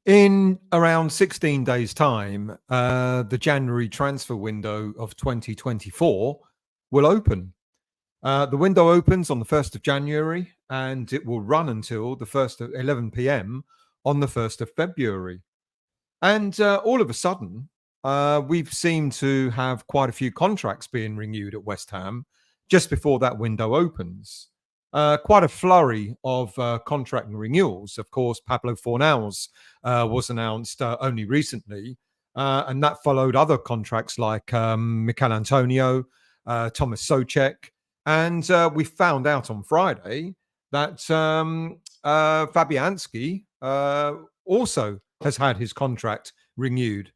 In around 16 days' time, the January transfer window of 2024 will open. The window opens on the 1st of January and it will run until the 1st of 11 p.m. on the 1st of February. And all of a sudden, we've seemed to have quite a few contracts being renewed at West Ham just before that window opens. Quite a flurry of contract renewals. Of course, Pablo Fornals was announced only recently, and that followed other contracts like Michail Antonio, Tomas Soucek, and we found out on Friday that Fabianski also has had his contract renewed.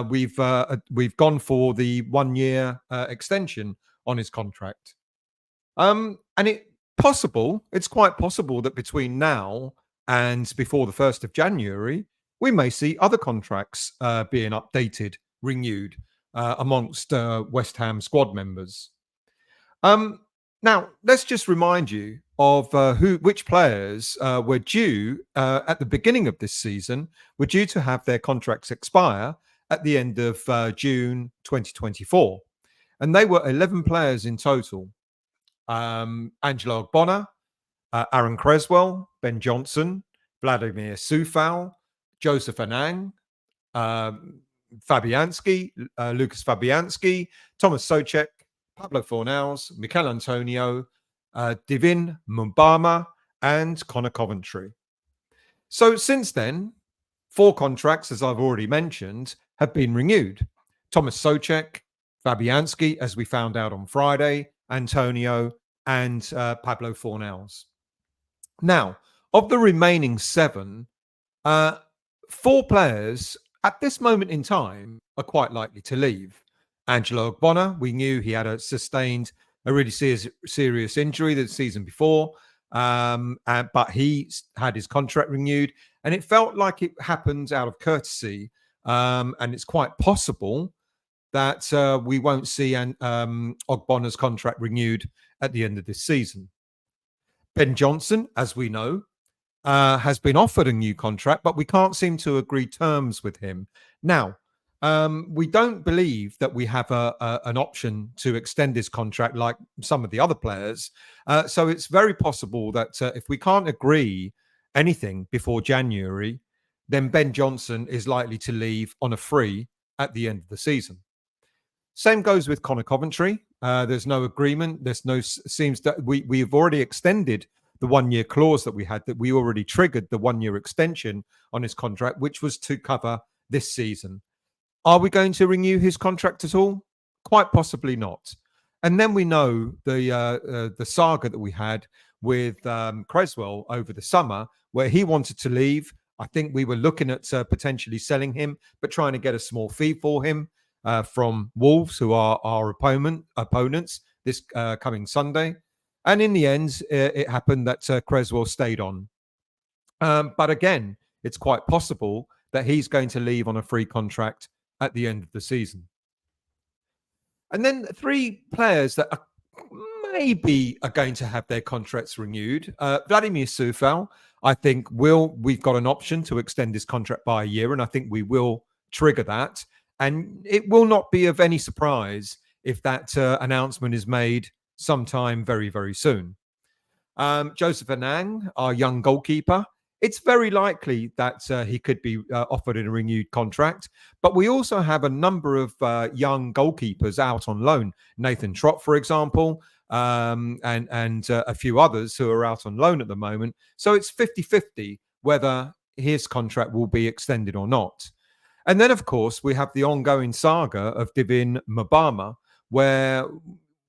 We've gone for the 1 year extension on his contract, and it's quite possible that between now and before the 1st of January, we may see other contracts being updated, renewed amongst West Ham squad members. Now, let's just remind you of which players were due at the beginning of this season, were due to have their contracts expire at the end of June 2024. And they were 11 players in total. Angelo Ogbonna, Aaron Creswell, Ben Johnson, Vladimir Soufal, Joseph Anang, Fabianski, Lucasz Fabianski, Tomas Soucek, Pablo Fornals, Michail Antonio, David Moyes, and Conor Coventry. So since then, 4 contracts, as I've already mentioned, have been renewed. Tomas Soucek, Fabianski, as we found out on Friday, Antonio, and Pablo Fornals. Now, of the remaining 7, 4 players at this moment in time are quite likely to leave. Angelo Ogbonna, we knew he had sustained a really serious injury the season before, but he had his contract renewed, and it felt like it happened out of courtesy, and it's quite possible that we won't see Ogbonna's contract renewed at the end of this season. Ben Johnson, as we know, has been offered a new contract, but we can't seem to agree terms with him. Now, we don't believe that we have an option to extend his contract like some of the other players. So it's very possible that if we can't agree anything before January, then Ben Johnson is likely to leave on a free at the end of the season. Same goes with Conor Coventry. There's no agreement. Seems that we've already extended the 1-year clause that we had, that we already triggered the 1-year extension on his contract, which was to cover this season. Are we going to renew his contract at all? Quite possibly not. And then we know the saga that we had with Creswell over the summer, where he wanted to leave. I think we were looking at potentially selling him, but trying to get a small fee for him from Wolves, who are our opponents this coming Sunday. And in the end, it happened that Creswell stayed on. But again, it's quite possible that he's going to leave on a free contract at the end of the season. And then 3 players that maybe are going to have their contracts renewed. Vladimir Soufal, I think we've got an option to extend his contract by a year, and I think we will trigger that. And it will not be of any surprise if that announcement is made sometime very, very soon. Joseph Anang, our young goalkeeper, it's very likely that he could be offered a renewed contract. But we also have a number of young goalkeepers out on loan. Nathan Trott, for example, and a few others who are out on loan at the moment. So it's 50-50 whether his contract will be extended or not. And then, of course, we have the ongoing saga of David Moyes, where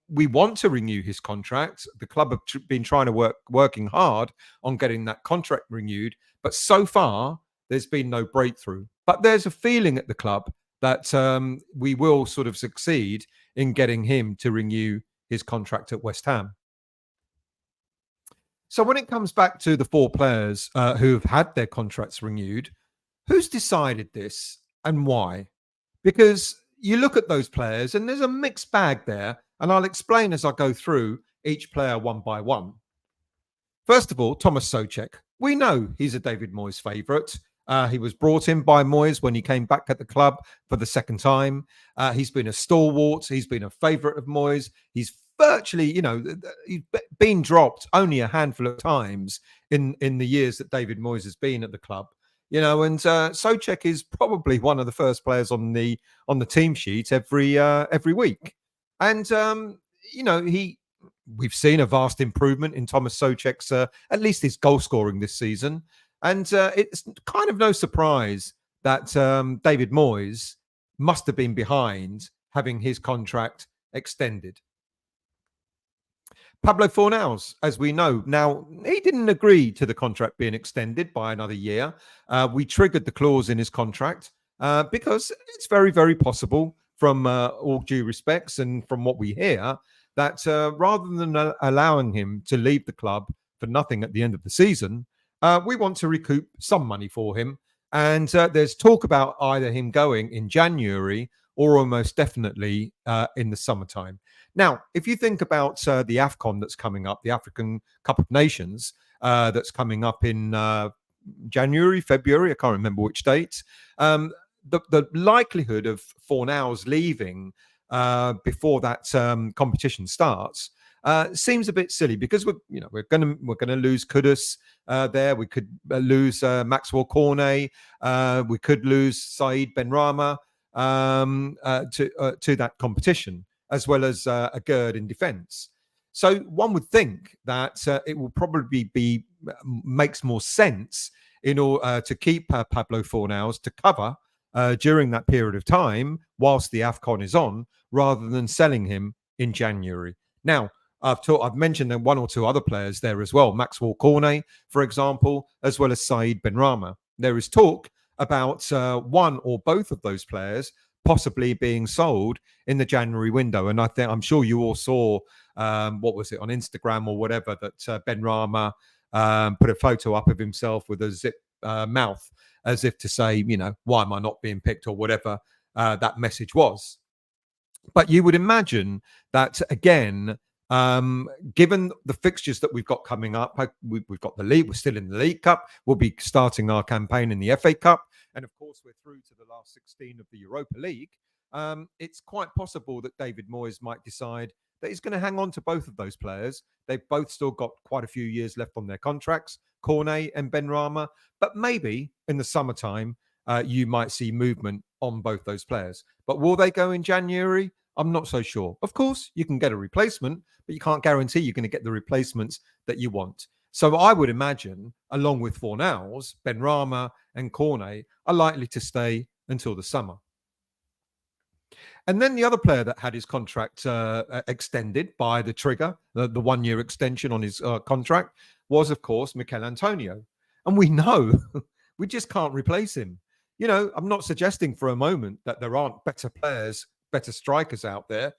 we want to renew his contract. The club have been trying to working hard on getting that contract renewed, but so far there's been no breakthrough. But there's a feeling at the club that we will sort of succeed in getting him to renew his contract at West Ham. So when it comes back to the 4 players who have had their contracts renewed, who's decided this and why? Because you look at those players and there's a mixed bag there, and I'll explain as I go through each player one by one. First of all, Tomas Soucek. We know he's a David Moyes favourite. He was brought in by Moyes when he came back at the club for the second time. He's been a stalwart. He's been a favourite of Moyes. He's virtually, he's been dropped only a handful of times in the years that David Moyes has been at the club. And Soucek is probably one of the first players on the team sheet every week. And we've seen a vast improvement in Tomas Soucek's at least his goal scoring this season. And it's kind of no surprise that David Moyes must have been behind having his contract extended. Pablo Fornals, as we know, now he didn't agree to the contract being extended by another year. We triggered the clause in his contract because it's very, very possible, from all due respects and from what we hear, that rather than allowing him to leave the club for nothing at the end of the season, we want to recoup some money for him. And there's talk about either him going in January or almost definitely in the summertime. Now, if you think about the AFCON that's coming up, the African Cup of Nations that's coming up in January, February, I can't remember which date, the likelihood of Fornals leaving before that competition starts seems a bit silly, because we're gonna lose Kudus there. We could lose Maxwell Cornet. We could lose Said Benrahma to that competition, as well as a Gerd in defence. So one would think that it will probably makes more sense in order to keep Pablo Fornals to cover during that period of time whilst the AFCON is on, rather than selling him in January. Now, I've mentioned one or two other players there as well, Maxwell Cornet, for example, as well as Said Benrahma. There is talk about one or both of those players possibly being sold in the January window. And I'm sure you all saw, what was it, on Instagram or whatever, that Benrahma put a photo up of himself with a zip mouth, as if to say, why am I not being picked, or whatever that message was. But you would imagine that, again, given the fixtures that we've got coming up, we've got the league, we're still in the League Cup, we'll be starting our campaign in the FA Cup, and of course we're through to the last 16 of the Europa League. It's quite possible that David Moyes might decide that he's going to hang on to both of those players. They've both still got quite a few years left on their contracts, Cornet and Benrahma, but maybe in the summertime you might see movement on both those players. But will they go in January? I'm not so sure. Of course, you can get a replacement, but you can't guarantee you're going to get the replacements that you want. So I would imagine, along with Fornals, Benrahma and Cornet are likely to stay until the summer. And then the other player that had his contract extended by the trigger, the 1 year extension on his contract, was, of course, Michail Antonio. And we know we just can't replace him. I'm not suggesting for a moment that there aren't better players, better strikers out there.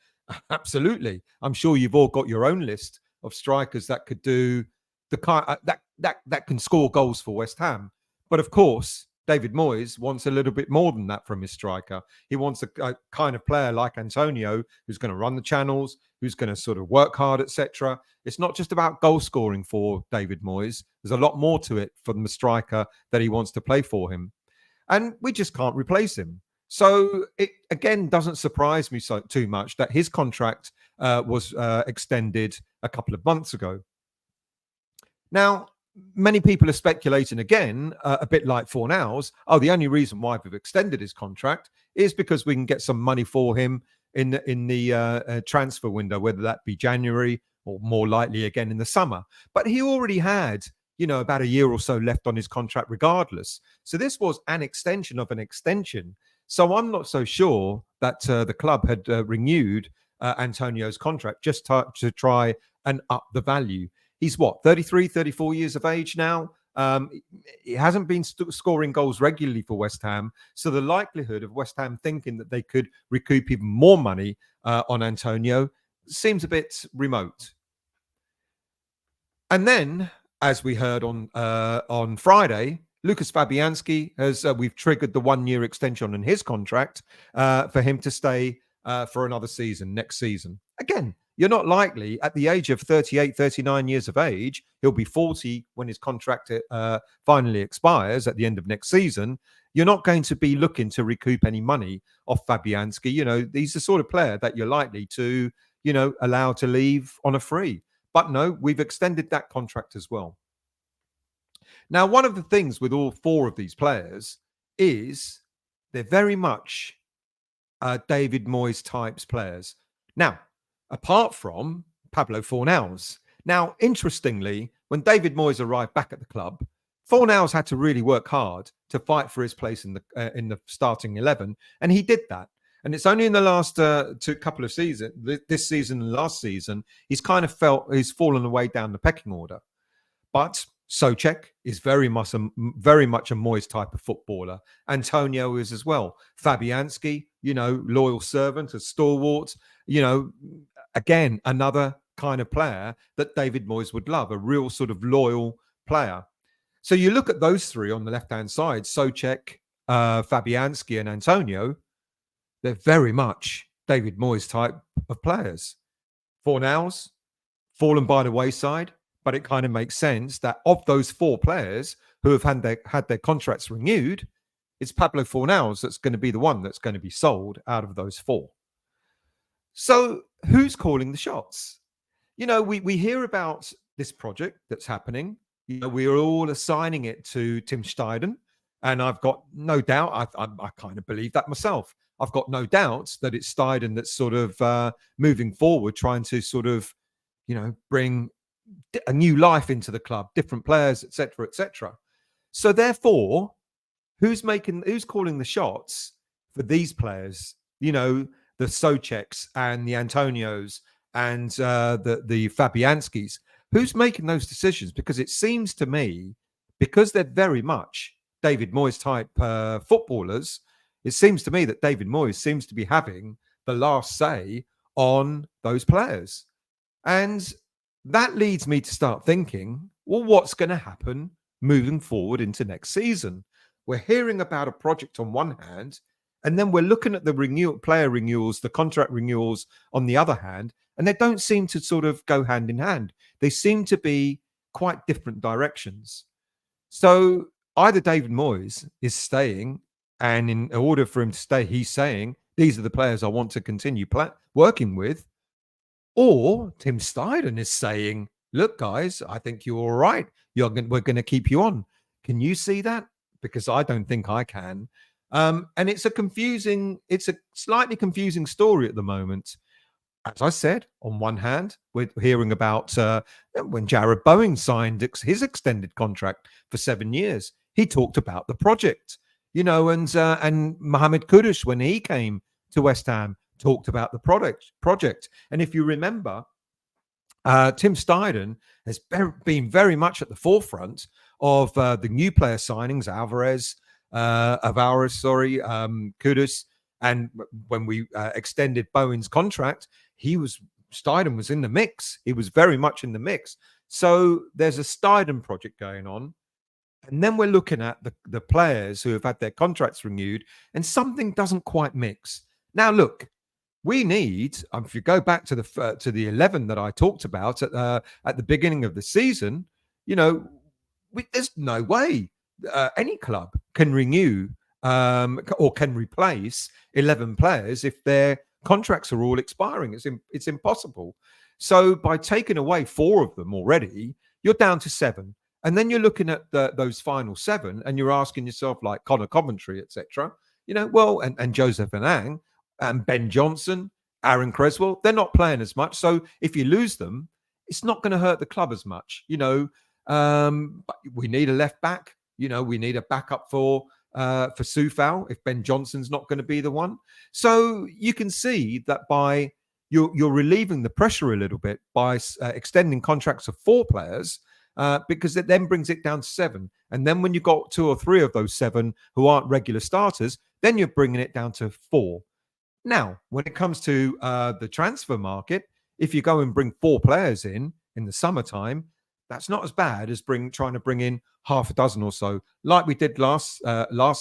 Absolutely. I'm sure you've all got your own list of strikers that could do the kind that can score goals for West Ham. But of course, David Moyes wants a little bit more than that from his striker. He wants a kind of player like Antonio, who's going to run the channels, who's going to sort of work hard, etc. It's not just about goal scoring for David Moyes. There's a lot more to it from the striker that he wants to play for him. And we just can't replace him. So it, again, doesn't surprise me too much that his contract was extended a couple of months ago. Now, many people are speculating again, a bit like Fornals. The only reason why we've extended his contract is because we can get some money for him in the transfer window, whether that be January or more likely again in the summer. But he already had, about a year or so left on his contract regardless. So this was an extension of an extension. So I'm not so sure that the club had renewed Antonio's contract just to try and up the value. He's 33, 34 years of age now. He hasn't been scoring goals regularly for West Ham. So the likelihood of West Ham thinking that they could recoup even more money on Antonio seems a bit remote. And then, as we heard on Friday, Lucasz Fabianski we've triggered the 1 year extension on his contract for him to stay for another season, next season. Again, you're not likely at the age of 38, 39 years of age, he'll be 40 when his contract finally expires at the end of next season. You're not going to be looking to recoup any money off Fabianski. He's the sort of player that you're likely to, allow to leave on a free. But no, we've extended that contract as well. Now, one of the things with all four of these players is they're very much David Moyes types players. Now, apart from Pablo Fornals. Now, interestingly, when David Moyes arrived back at the club, Fornals had to really work hard to fight for his place in the starting 11, and he did that. And it's only in the last couple of seasons, this season and last season, he's fallen away down the pecking order. But Soucek is very much a Moyes type of footballer. Antonio is as well. Fabianski, loyal servant, a stalwart, again, another kind of player that David Moyes would love, a real sort of loyal player. So you look at those three on the left-hand side, Soucek, Fabianski and Antonio, they're very much David Moyes type of players. Fornals, fallen by the wayside, but it kind of makes sense that of those four players who have had their contracts renewed, it's Pablo Fornals that's going to be the one that's going to be sold out of those four. So who's calling the shots? We hear about this project that's happening. We're all assigning it to Tim Steidten, and I've got no doubt, I kind of believe that myself. I've got no doubts that it's Steidten that's sort of moving forward, trying to sort of, bring a new life into the club, different players, etc., etc. So therefore, who's calling the shots for these players? The Souceks and the Antonios and the Fabianskis. Who's making those decisions? Because it seems to me, because they're very much David Moyes type footballers, it seems to me that David Moyes seems to be having the last say on those players. And that leads me to start thinking, well, what's going to happen moving forward into next season? We're hearing about a project on one hand, and then we're looking at the player renewals, the contract renewals on the other hand, and they don't seem to sort of go hand in hand. They seem to be quite different directions. So either David Moyes is staying, and in order for him to stay, he's saying, these are the players I want to continue working with. Or Tim Steidten is saying, look, guys, I think you're all right. We're going to keep you on. Can you see that? Because I don't think I can. And it's a slightly confusing story at the moment. As I said, on one hand, we're hearing about when Jarrod Bowen signed his extended contract for 7 years. He talked about the project, and Mohamed Kudus, when he came to West Ham, talked about the project. And if you remember, Tim Steidten has been very much at the forefront of the new player signings, Kudus. And when we extended Bowen's contract, Steidten was in the mix. He was very much in the mix. So there's a Steidten project going on. And then we're looking at the players who have had their contracts renewed, and something doesn't quite mix. Now, look, we need, if you go back to the 11 that I talked about at the beginning of the season, there's no way any club can renew or can replace 11 players if their contracts are all expiring. It's impossible. So by taking away 4 of them already, you're down to 7. And then you're looking at those final 7, and you're asking yourself, like Connor Coventry, etc. And Joseph Anang and Ben Johnson, Aaron Creswell, they're not playing as much. So if you lose them, it's not going to hurt the club as much. But we need a left back. We need a backup for Soufal if Ben Johnson's not going to be the one. So you can see that by you're relieving the pressure a little bit by extending contracts of 4 players. Because it then brings it down to 7. And then when you've got 2 or 3 of those 7 who aren't regular starters, then you're bringing it down to 4. Now, when it comes to the transfer market, if you go and bring 4 players in the summertime, that's not as bad as trying to bring in half a dozen or so, like we did last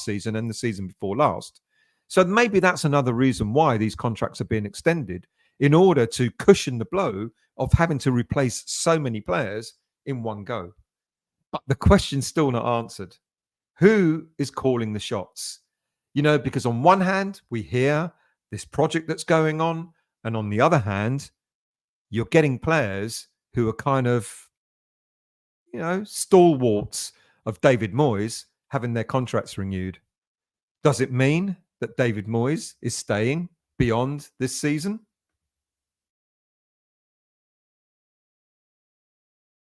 season and the season before last. So maybe that's another reason why these contracts are being extended, in order to cushion the blow of having to replace so many players in one go. But the question's still not answered. Who is calling the shots? Because on one hand, we hear this project that's going on, and on the other hand, you're getting players who are kind of, stalwarts of David Moyes having their contracts renewed. Does it mean that David Moyes is staying beyond this season?